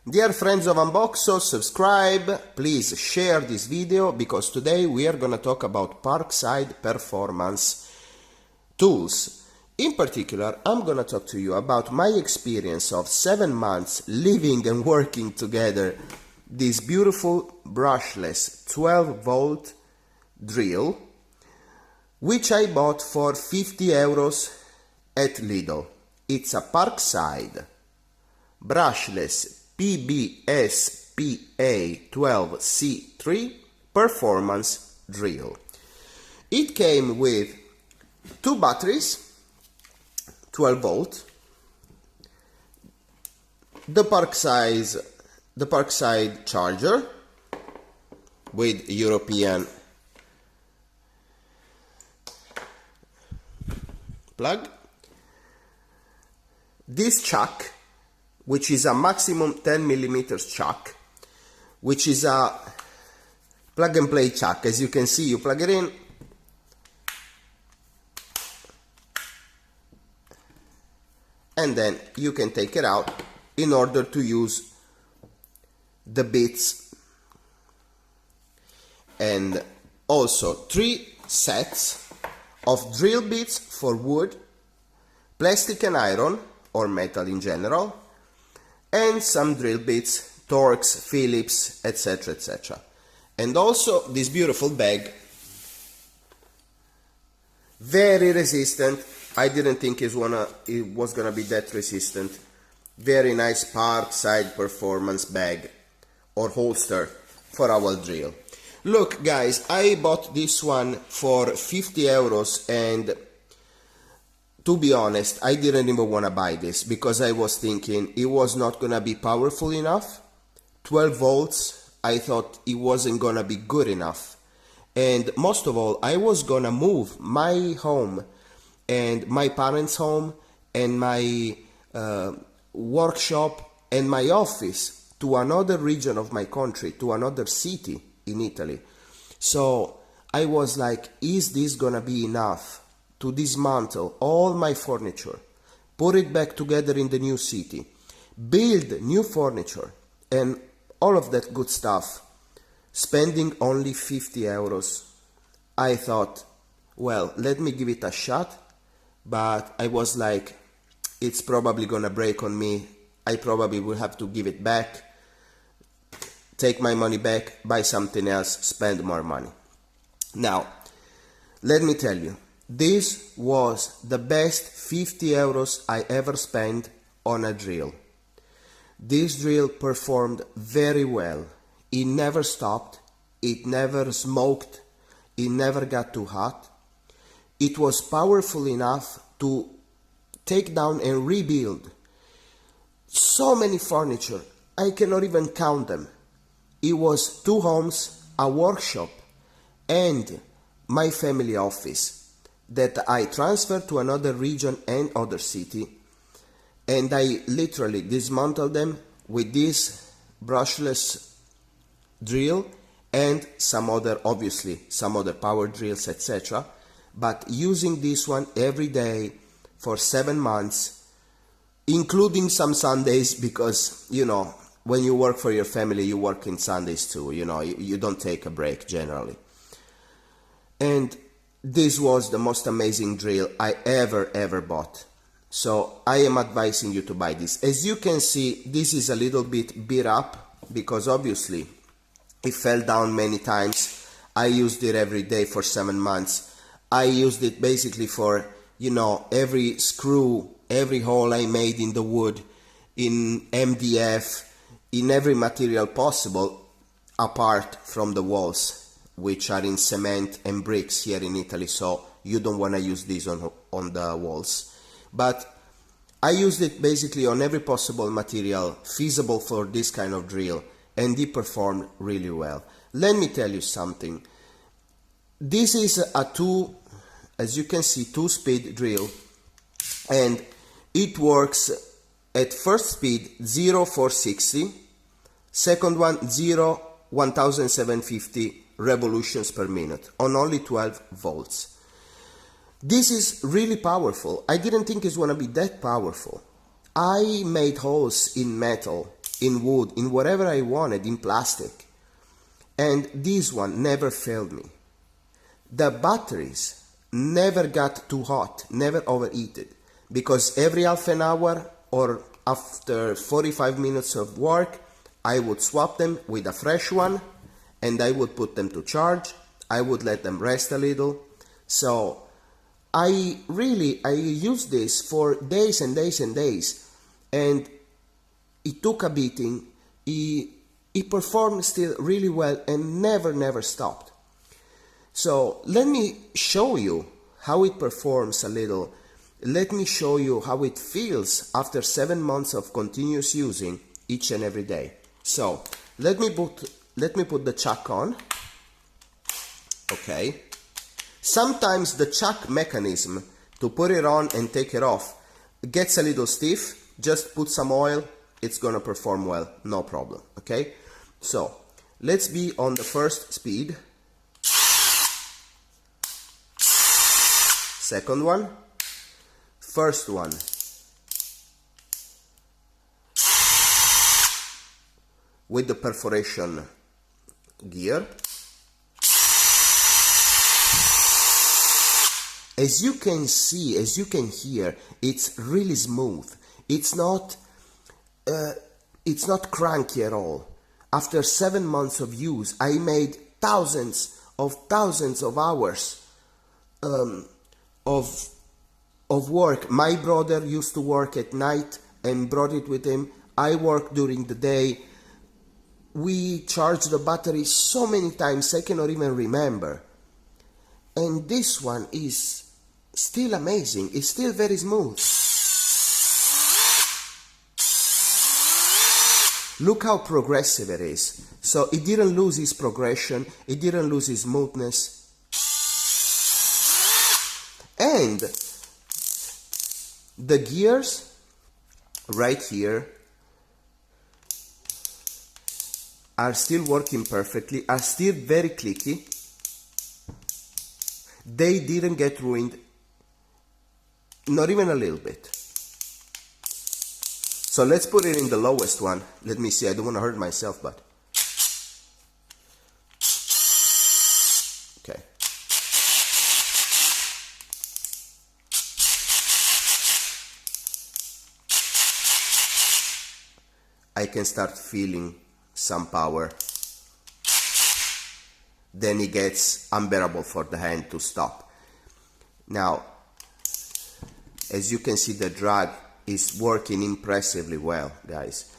Dear friends of Unboxo, subscribe, please share this video because today we are gonna talk about Parkside performance tools. In particular, I'm gonna talk to you about my experience of 7 months living and working together this beautiful brushless 12-volt drill, which I bought for 50 euros at Lidl. It's a Parkside brushless PBSPA12C3 performance drill. It came with 2 batteries, 12 volt, the Parkside charger with European plug, this chuck, which is a maximum 10 millimeters chuck, which is a plug and play chuck. As you can see, you plug it in and then you can take it out in order to use the bits, and also 3 sets of drill bits for wood, plastic and iron or metal in general, and some drill bits, Torx, Phillips, etc, etc. And also this beautiful bag, very resistant. I didn't think it was gonna be that resistant. Very nice Parkside performance bag or holster for our drill. Look guys, I bought this one for 50 euros, and to be honest, I didn't even want to buy this because I was thinking it was not gonna be powerful enough. 12 volts, I thought it wasn't gonna be good enough. And most of all, I was gonna move my home and my parents' home and my workshop and my office to another region of my country, to another city in Italy. So I was like, is this gonna be enough to dismantle all my furniture, put it back together in the new city, build new furniture and all of that good stuff, spending only 50 euros. I thought, well, let me give it a shot, but I was like, it's probably gonna break on me. I probably will have to give it back, take my money back, buy something else, spend more money. Now, let me tell you, this was the best 50 euros I ever spent on a drill. This drill performed very well. It never stopped, it never smoked, it never got too hot. It was powerful enough to take down and rebuild so many furniture, I cannot even count them. It was 2 homes, a workshop, and my family office that I transferred to another region and other city, and I literally dismantled them with this brushless drill and some other, obviously, some other power drills, etc. But using this one every day for 7 months, including some Sundays, because, you know, when you work for your family, you work in Sundays too, you know, you don't take a break generally. And this was the most amazing drill I ever bought. So I am advising you to buy this. As you can see, this is a little bit beat up because obviously it fell down many times. I used it every day for 7 months. I used it basically for, you know, every screw, every hole I made in the wood, in MDF, in every material possible, apart from the walls, which are in cement and bricks here in Italy, so you don't want to use these on the walls. But I used it basically on every possible material feasible for this kind of drill, and it performed really well. Let me tell you something. This is a as you can see, 2-speed drill, and it works at first speed 0,460, second one 1,750 revolutions per minute on only 12 volts. This is really powerful. I didn't think it's gonna be that powerful. I made holes in metal in wood, in whatever I wanted, in plastic. And this one never failed me. The batteries never got too hot, never overheated, because every half an hour or after 45 minutes of work, I would swap them with a fresh one and I would put them to charge. I would let them rest a little. So I used this for days and days and days, and it took a beating. It performed still really well and never stopped. So let me show you how it performs a little. Let me show you how it feels after 7 months of continuous using each and every day. So let me put the chuck on. Okay. Sometimes the chuck mechanism to put it on and take it off gets a little stiff. Just put some oil, it's gonna perform well, no problem. Okay. So let's be on the first speed. Second one. First one. With the perforation gear. As you can see, as you can hear, it's really smooth. It's not cranky at all. After 7 months of use, I made thousands of hours of work. My brother used to work at night and brought it with him. I worked during the day. We charged the battery so many times I cannot even remember. And this one is still amazing. It's still very smooth. Look how progressive it is. So it didn't lose its progression. It didn't lose its smoothness. And the gears right here are still working perfectly, are still very clicky. They didn't get ruined, not even a little bit. So let's put it in the lowest one. Let me see, I don't want to hurt myself, but okay. I can start feeling some power. Then it gets unbearable for the hand to stop. Now, as you can see, the drag is working impressively well, guys.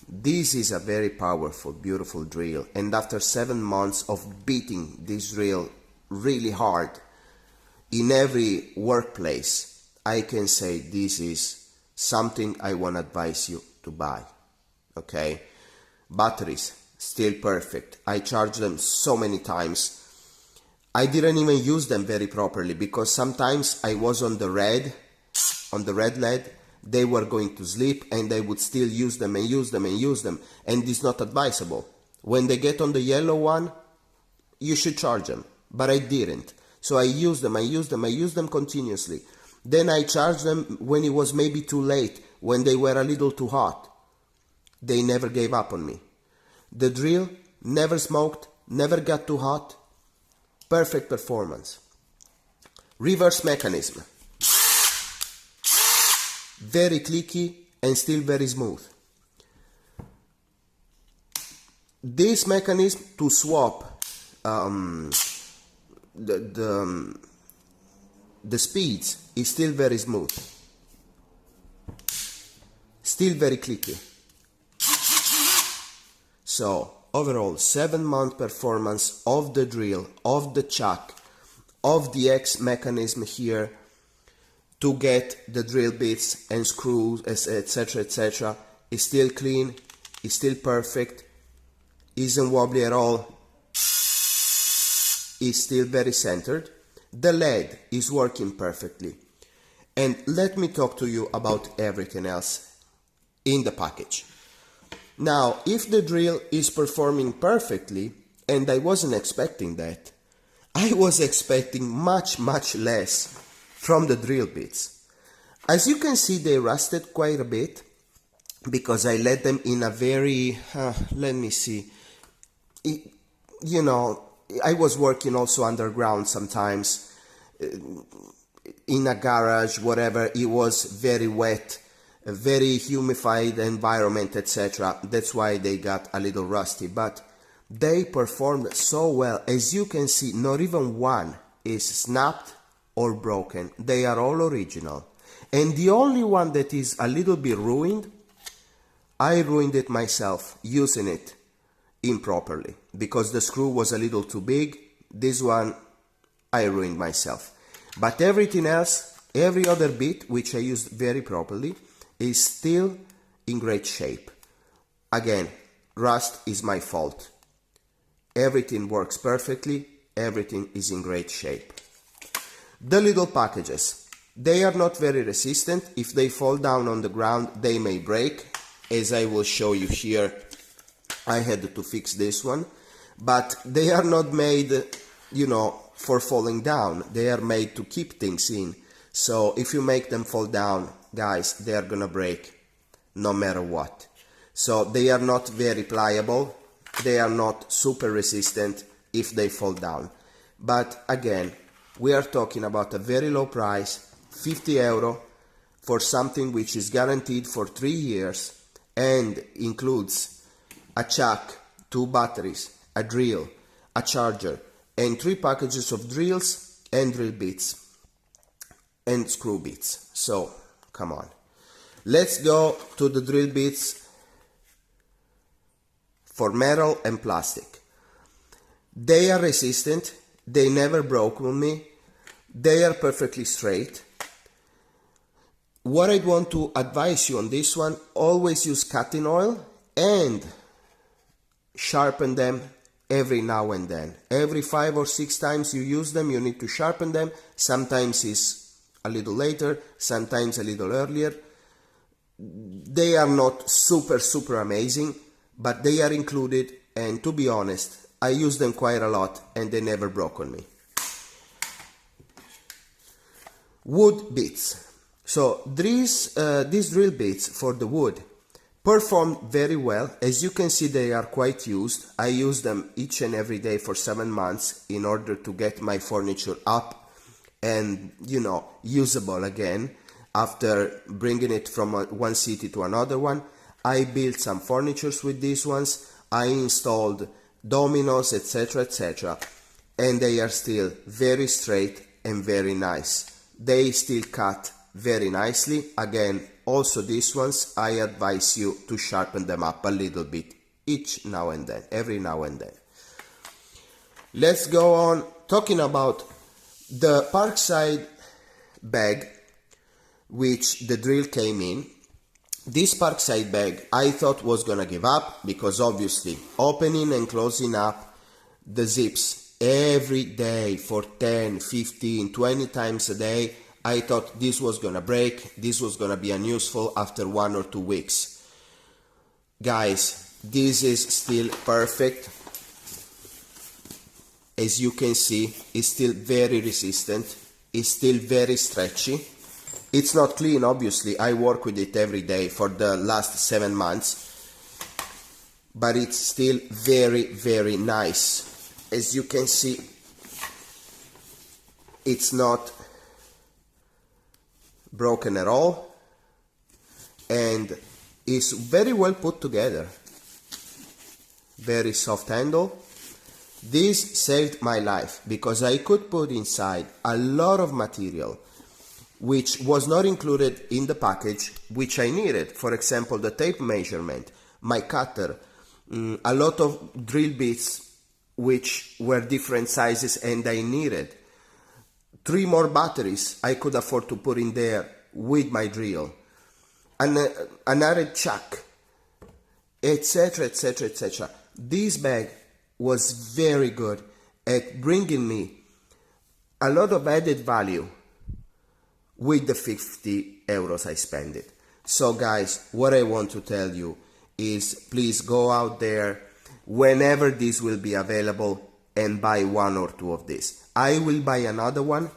This is a very powerful, beautiful drill, and after 7 months of beating this drill really hard in every workplace, I can say this is something I want to advise you to buy. Okay, batteries still perfect. I charged them so many times. I didn't even use them very properly because sometimes I was on the red LED. They were going to sleep and I would still use them and use them and use them, and it's not advisable. When they get on the yellow one, you should charge them, but I didn't. So I used them continuously. Then I charged them when it was maybe too late, when they were a little too hot. They never gave up on me. The drill never smoked, never got too hot. Perfect performance. Reverse mechanism. Very clicky and still very smooth. This mechanism to swap the speeds is still very smooth. Still very clicky. So overall, 7-month performance of the drill, of the chuck, of the X mechanism here to get the drill bits and screws, etc., is still clean, is still perfect, isn't wobbly at all, is still very centered. The LED is working perfectly. And let me talk to you about everything else in the package. Now, if the drill is performing perfectly, and I wasn't expecting that, I was expecting much less from the drill bits. As you can see, they rusted quite a bit. because I let them in a very, let me see, you know, I was working also underground sometimes, in a garage, whatever. It was very wet, a very humidified environment, etc. That's why they got a little rusty, but they performed so well. As you can see, not even one is snapped or broken. They are all original. And the only one that is a little bit ruined, I ruined it myself using it improperly because the screw was a little too big. This one I ruined myself. But everything else, every other bit which I used very properly, is still in great shape. Again, rust is my fault. Everything works perfectly, everything is in great shape. The little packages, they are not very resistant. If they fall down on the ground, they may break. As I will show you here, I had to fix this one. But they are not made, you know, for falling down. They are made to keep things in. So if you make them fall down, guys, they are gonna break no matter what. So they are not very pliable. They are not super resistant if they fall down. But again, we are talking about a very low price, 50 euro, for something which is guaranteed for 3 years and includes a chuck, 2 batteries, a drill, a charger, and 3 packages of drills and drill bits and screw bits. So, come on. Let's go to the drill bits for metal and plastic. They are resistant, they never broke on me, they are perfectly straight. What I want to advise you on this one, always use cutting oil and sharpen them every now and then. Every 5 or 6 times you use them, you need to sharpen them. Sometimes it's a little later, sometimes a little earlier. They are not super amazing, but they are included, and to be honest, I use them quite a lot and they never broke on me. Wood bits. So these drill bits for the wood perform very well. As you can see, they are quite used. I use them each and every day for 7 months in order to get my furniture up and, you know, usable again after bringing it from one city to another one. I built some furnitures with these ones. I installed dominoes, etc., etc., and they are still very straight and very nice. They still cut very nicely. Again, also these ones, I advise you to sharpen them up a little bit each now and then, every now and then. Let's go on talking about the Parkside bag which the drill came in. This Parkside bag I thought was gonna give up because obviously opening and closing up the zips every day for 10, 15, 20 times a day, I thought this was gonna break, this was gonna be unuseful after 1 or 2 weeks. Guys, this is still perfect. As you can see, it's still very resistant, it's still very stretchy. It's not clean, obviously. I work with it every day for the last 7 months, but it's still very nice. As you can see, it's not broken at all and is very well put together. Very soft handle. This saved my life because I could put inside a lot of material which was not included in the package, which I needed. For example, the tape measurement, my cutter, a lot of drill bits which were different sizes and I needed. 3 more batteries I could afford to put in there with my drill. Another chuck, etc., etc., etc. This bag was very good at bringing me a lot of added value with the 50 euros I spent it. So guys, what I want to tell you is please go out there whenever this will be available and buy 1 or 2 of these. I will buy another one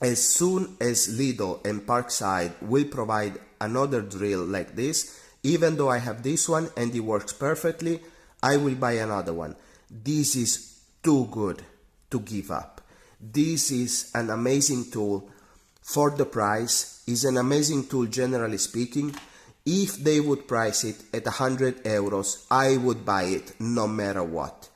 as soon as Lidl and Parkside will provide another drill like this, Even though I have this one and it works perfectly, I will buy another one. This is too good to give up. This is an amazing tool for the price, is an amazing tool generally speaking. If they would price it at 100 euros, I would buy it no matter what.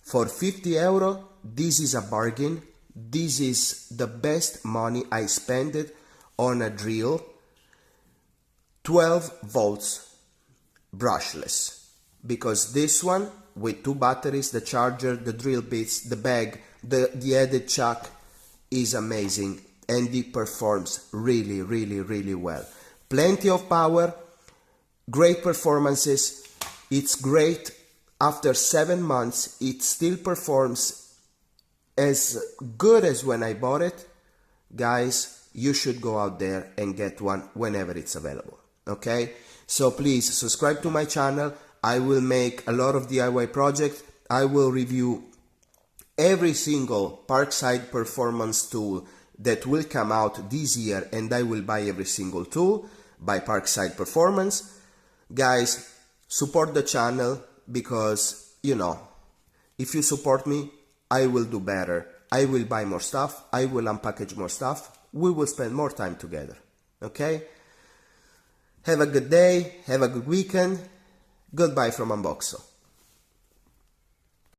For 50 euro, this is a bargain. This is the best money I spent on a drill. 12 volts brushless, because this one with 2 batteries, the charger, the drill bits, the bag, the added chuck is amazing, and it performs really, really, really well. Plenty of power, great performances. It's great. After 7 months, it still performs as good as when I bought it. Guys, you should go out there and get one whenever it's available. Okay? So please subscribe to my channel. I will make a lot of DIY projects. I will review every single Parkside performance tool that will come out this year, and I will buy every single tool by Parkside Performance. Guys, support the channel, because, you know, if you support me, I will do better. I will buy more stuff. I will unpackage more stuff. We will spend more time together. Okay? Have a good day. Have a good weekend. Goodbye from Unboxo.